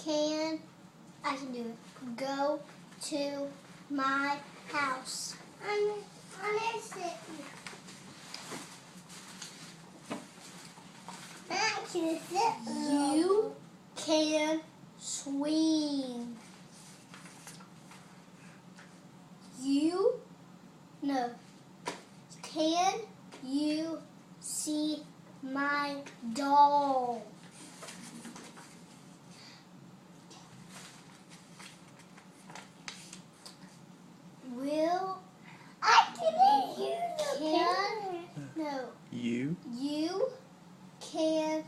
can, I can do it. Go to my house. I'm gonna sit. You can swing. Can you see my doll? Will I can You You can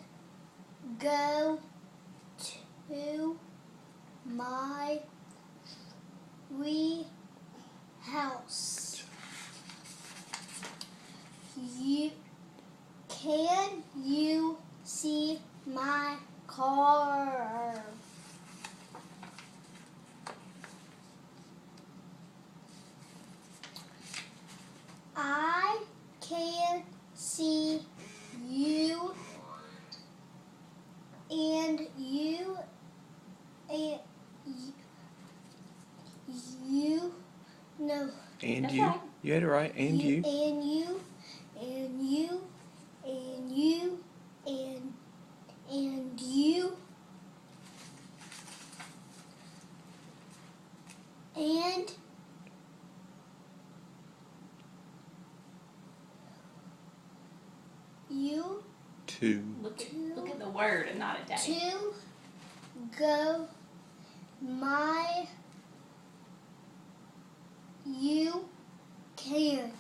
go to my house. Can you see my car? I can see you and you and you no. and That's you. right. You had it right. And you. And you and you and you and you and you To. Look at the word and not a day. to go my you can